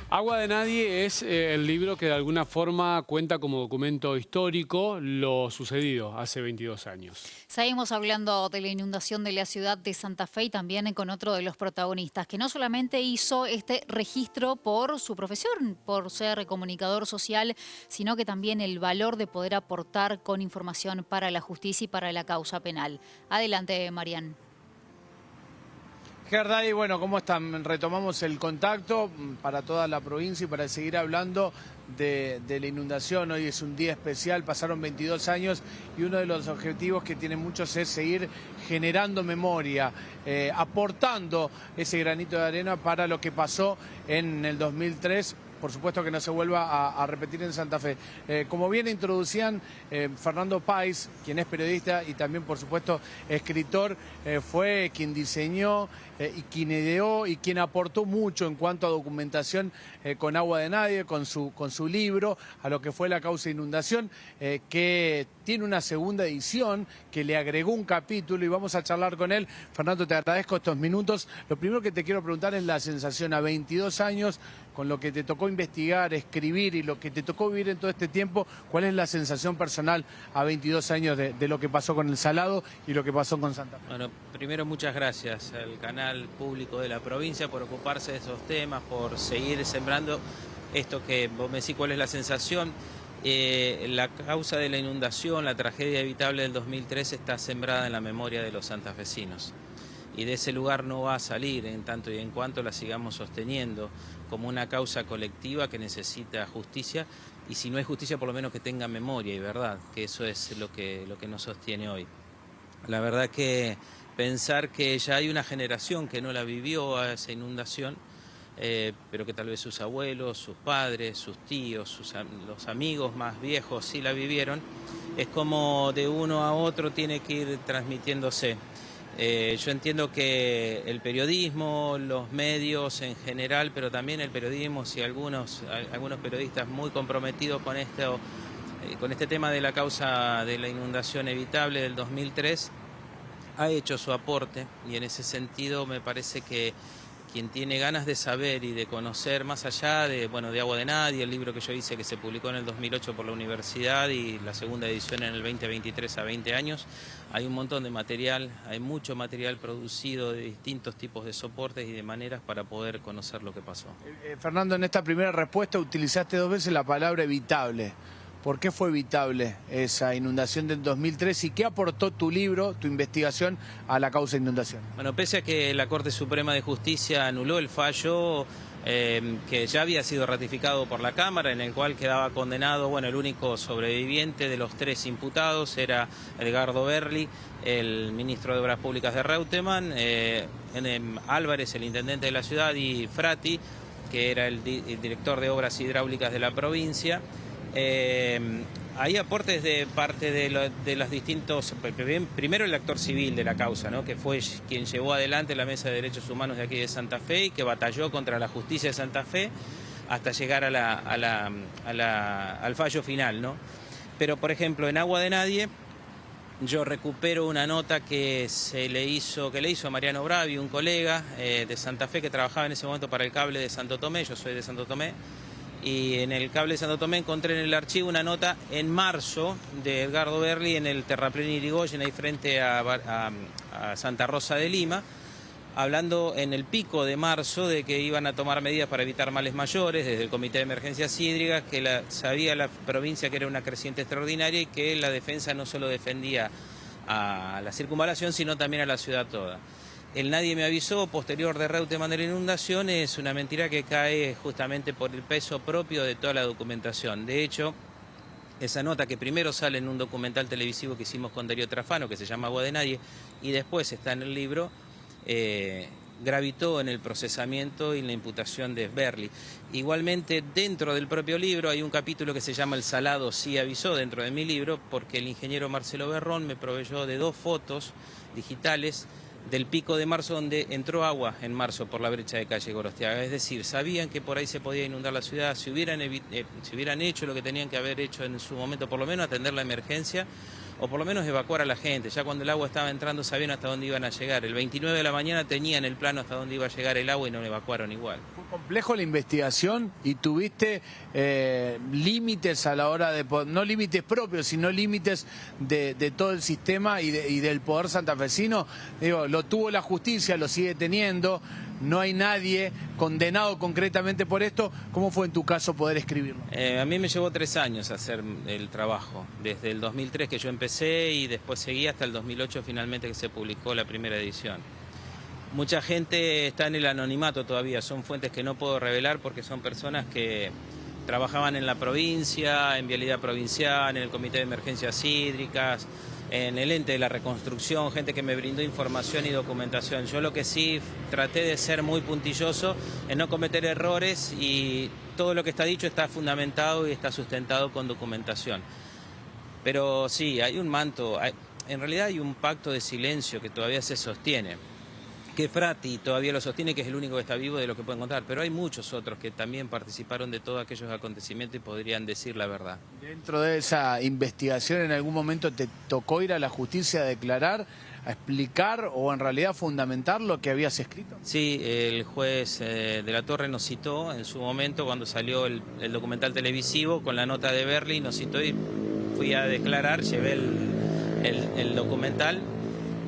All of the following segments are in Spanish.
Agua de Nadie es el libro que de alguna forma cuenta como documento histórico lo sucedido hace 22 años. Seguimos hablando de la inundación de la ciudad de Santa Fe y también con otro de los protagonistas, que no solamente hizo este registro por su profesión, por ser comunicador social, sino que también el valor de poder aportar con información para la justicia y para la causa penal. Adelante, Marian. Gerday, bueno, ¿cómo están? Retomamos el contacto para toda la provincia y para seguir hablando de la inundación. Hoy es un día especial, pasaron 22 años y uno de los objetivos que tienen muchos es seguir generando memoria, aportando ese granito de arena para lo que pasó en el 2003. Por supuesto que no se vuelva a repetir en Santa Fe. Como bien introducían, Fernando Páez, quien es periodista y también, por supuesto, escritor, fue quien diseñó y quien ideó y quien aportó mucho en cuanto a documentación con Agua de Nadie, con su libro, a lo que fue la causa de inundación, que tiene una segunda edición, que le agregó un capítulo y vamos a charlar con él. Fernando, te agradezco estos minutos. Lo primero que te quiero preguntar es la sensación a 22 años, con lo que te tocó investigar, escribir y lo que te tocó vivir en todo este tiempo, ¿cuál es la sensación personal a 22 años de lo que pasó con el Salado y lo que pasó con Santa Fe? Bueno, primero muchas gracias al canal público de la provincia por ocuparse de esos temas, por seguir sembrando esto que vos me decís cuál es la sensación. La causa de la inundación, la tragedia evitable del 2003 está sembrada en la memoria de los santafesinos. Y de ese lugar no va a salir en tanto y en cuanto la sigamos sosteniendo como una causa colectiva que necesita justicia, y si no hay justicia por lo menos que tenga memoria y verdad, que eso es lo que nos sostiene hoy. La verdad que pensar que ya hay una generación que no la vivió a esa inundación, pero que tal vez sus abuelos, sus padres, sus tíos, los amigos más viejos sí la vivieron, es como de uno a otro tiene que ir transmitiéndose. Yo entiendo que el periodismo, los medios en general, pero también el periodismo, y algunos periodistas muy comprometidos con este tema de la causa de la inundación evitable del 2003, ha hecho su aporte, y en ese sentido me parece que quien tiene ganas de saber y de conocer más allá de Agua de Nadie, el libro que yo hice que se publicó en el 2008 por la universidad y la segunda edición en el 2023 a 20 años, hay un montón de material, hay mucho material producido de distintos tipos de soportes y de maneras para poder conocer lo que pasó. Fernando, en esta primera respuesta utilizaste 2 veces la palabra evitable. ¿Por qué fue evitable esa inundación del 2003 y qué aportó tu libro, tu investigación, a la causa de inundación? Bueno, pese a que la Corte Suprema de Justicia anuló el fallo que ya había sido ratificado por la Cámara, en el cual quedaba condenado, el único sobreviviente de los 3 imputados era Edgardo Berli, el ministro de Obras Públicas de Reutemann, Álvarez, el intendente de la ciudad, y Frati, que era el director de Obras Hidráulicas de la provincia. Hay aportes de parte de los distintos, primero el actor civil de la causa, ¿no?, que fue quien llevó adelante la Mesa de Derechos Humanos de aquí de Santa Fe y que batalló contra la justicia de Santa Fe hasta llegar al fallo final, ¿no? Pero, por ejemplo, en Agua de Nadie, yo recupero una nota que le hizo a Mariano Bravi, un colega de Santa Fe que trabajaba en ese momento para el cable de Santo Tomé. Yo soy de Santo Tomé. Y en el cable de Santo Tomé encontré en el archivo una nota en marzo de Edgardo Berli en el terraplén Irigoyen, ahí frente a Santa Rosa de Lima, hablando en el pico de marzo de que iban a tomar medidas para evitar males mayores desde el Comité de Emergencias Hídricas, que sabía la provincia que era una creciente extraordinaria y que la defensa no solo defendía a la circunvalación, sino también a la ciudad toda. El nadie me avisó posterior de Reutemann de la inundación es una mentira que cae justamente por el peso propio de toda la documentación. De hecho, esa nota que primero sale en un documental televisivo que hicimos con Darío Trafano, que se llama Agua de Nadie, y después está en el libro, gravitó en el procesamiento y en la imputación de Berli. Igualmente, dentro del propio libro hay un capítulo que se llama El Salado sí avisó, dentro de mi libro, porque el ingeniero Marcelo Berrón me proveyó de 2 fotos digitales del pico de marzo, donde entró agua en marzo por la brecha de calle Gorostiaga. Es decir, sabían que por ahí se podía inundar la ciudad. Si hubieran hecho lo que tenían que haber hecho en su momento, por lo menos atender la emergencia, o por lo menos evacuar a la gente. Ya cuando el agua estaba entrando sabían hasta dónde iban a llegar. El 29 de la mañana tenían el plano hasta dónde iba a llegar el agua y no lo evacuaron igual. Complejo la investigación y tuviste límites a la hora de, no límites propios, sino límites de todo el sistema y del poder santafesino. Digo, lo tuvo la justicia, lo sigue teniendo, no hay nadie condenado concretamente por esto. ¿Cómo fue en tu caso poder escribirlo? A mí me llevó 3 años hacer el trabajo, desde el 2003 que yo empecé y después seguí hasta el 2008 finalmente que se publicó la primera edición. Mucha gente está en el anonimato todavía, son fuentes que no puedo revelar porque son personas que trabajaban en la provincia, en Vialidad Provincial, en el Comité de Emergencias Hídricas, en el ente de la reconstrucción, gente que me brindó información y documentación. Yo lo que sí traté de ser muy puntilloso en no cometer errores y todo lo que está dicho está fundamentado y está sustentado con documentación. Pero sí, hay un manto, en realidad hay un pacto de silencio que todavía se sostiene. Que Frati todavía lo sostiene, que es el único que está vivo de lo que pueden contar, pero hay muchos otros que también participaron de todos aquellos acontecimientos y podrían decir la verdad. Dentro de esa investigación, ¿en algún momento te tocó ir a la justicia a declarar, a explicar o en realidad fundamentar lo que habías escrito? Sí, el juez de la Torre nos citó en su momento cuando salió el documental televisivo con la nota de Berli, nos citó y fui a declarar, llevé el documental.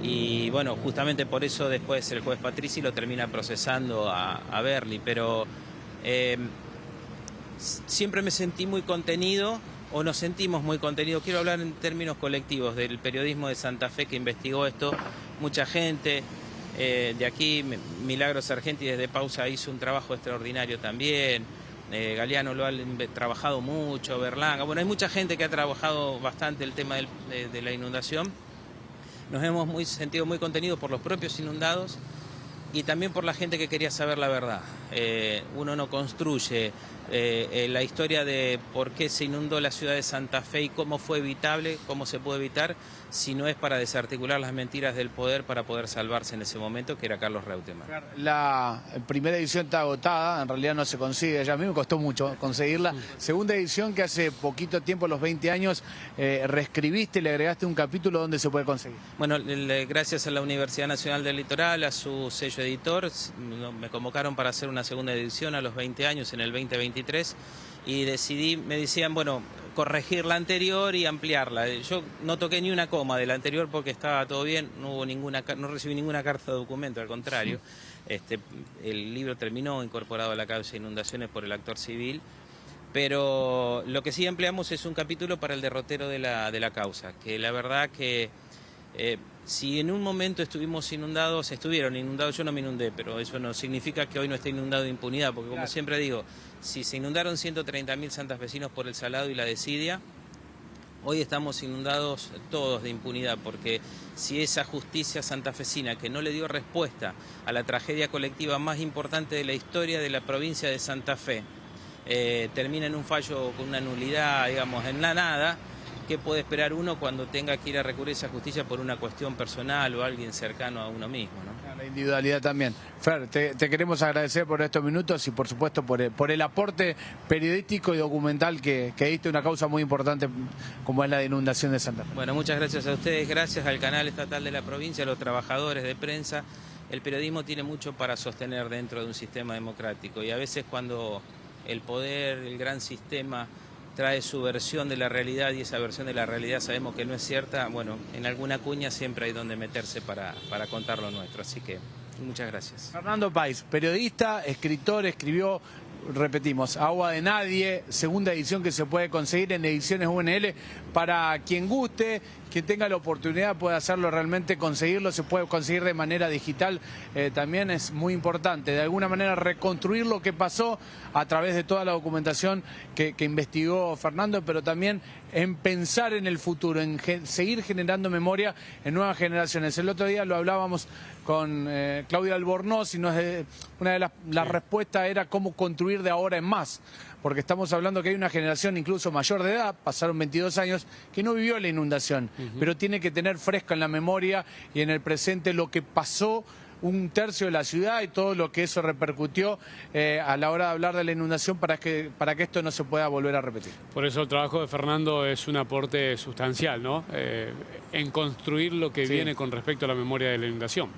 Y bueno, justamente por eso después el juez Patrici lo termina procesando a Berli, pero siempre me sentí muy contenido, o nos sentimos muy contenidos. Quiero hablar en términos colectivos del periodismo de Santa Fe que investigó esto, mucha gente. De aquí, Milagro Sargenti desde Pausa hizo un trabajo extraordinario también. Galeano lo ha trabajado mucho, Berlanga. Bueno, hay mucha gente que ha trabajado bastante el tema de la inundación. Nos hemos sentido muy contenidos por los propios inundados y también por la gente que quería saber la verdad. Uno no construye la historia de por qué se inundó la ciudad de Santa Fe y cómo fue evitable, cómo se puede evitar, si no es para desarticular las mentiras del poder para poder salvarse en ese momento, que era Carlos Reutemann. La primera edición está agotada, en realidad no se consigue, ya a mí me costó mucho conseguirla. Segunda edición que hace poquito tiempo, los 20 años, reescribiste, le agregaste un capítulo donde se puede conseguir. Bueno, gracias a la Universidad Nacional del Litoral, a su sello editor, me convocaron para hacer una segunda edición a los 20 años, en el 2023, y decidí, me decían, bueno, corregir la anterior y ampliarla. Yo no toqué ni una coma de la anterior porque estaba todo bien, no recibí ninguna carta de documento, al contrario. El libro terminó incorporado a la causa de inundaciones por el actor civil, pero lo que sí ampliamos es un capítulo para el derrotero de la causa, que la verdad que si en un momento estuvieron inundados, yo no me inundé, pero eso no significa que hoy no esté inundado de impunidad, porque como siempre digo, si se inundaron 130.000 santafesinos por el Salado y la desidia, hoy estamos inundados todos de impunidad, porque si esa justicia santafesina que no le dio respuesta a la tragedia colectiva más importante de la historia de la provincia de Santa Fe, termina en un fallo con una nulidad, digamos, en la nada, ¿qué puede esperar uno cuando tenga que ir a recurrir a esa justicia por una cuestión personal o alguien cercano a uno mismo, ¿no? La individualidad también. Fer, te queremos agradecer por estos minutos y por supuesto por el aporte periodístico y documental que diste, una causa muy importante como es la de inundación de Santa Fe. Bueno, muchas gracias a ustedes, gracias al canal estatal de la provincia, a los trabajadores de prensa. El periodismo tiene mucho para sostener dentro de un sistema democrático y a veces cuando el poder, el gran sistema trae su versión de la realidad y esa versión de la realidad sabemos que no es cierta, bueno, en alguna cuña siempre hay donde meterse para contar lo nuestro, así que muchas gracias. Fernando País, periodista, escritor, escribió, repetimos, Agua de Nadie, segunda edición que se puede conseguir en Ediciones UNL, para quien guste, quien tenga la oportunidad puede hacerlo realmente, conseguirlo, se puede conseguir de manera digital, también es muy importante, de alguna manera reconstruir lo que pasó a través de toda la documentación que investigó Fernando, pero también en pensar en el futuro, en seguir generando memoria en nuevas generaciones. El otro día lo hablábamos con Claudia Albornoz y una de las respuestas era cómo construir de ahora en más, porque estamos hablando que hay una generación incluso mayor de edad, pasaron 22 años, que no vivió la inundación, pero tiene que tener fresco en la memoria y en el presente lo que pasó un tercio de la ciudad y todo lo que eso repercutió a la hora de hablar de la inundación para que esto no se pueda volver a repetir. Por eso el trabajo de Fernando es un aporte sustancial, ¿no? En construir lo que viene con respecto a la memoria de la inundación.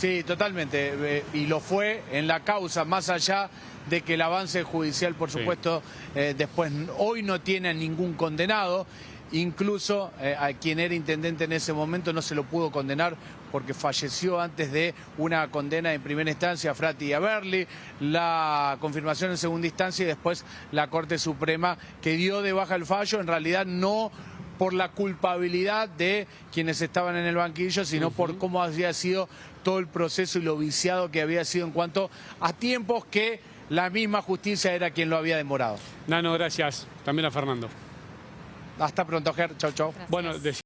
Sí, totalmente. Y lo fue en la causa, más allá de que el avance judicial, por supuesto, después hoy no tiene a ningún condenado. Incluso a quien era intendente en ese momento no se lo pudo condenar porque falleció antes de una condena en primera instancia a Frati y a Berli, la confirmación en segunda instancia y después la Corte Suprema que dio de baja el fallo, en realidad no por la culpabilidad de quienes estaban en el banquillo, sino por cómo había sido todo el proceso y lo viciado que había sido en cuanto a tiempos que la misma justicia era quien lo había demorado. Nano, gracias. También a Fernando. Hasta pronto, Ger. Chau, chau. Gracias. Bueno,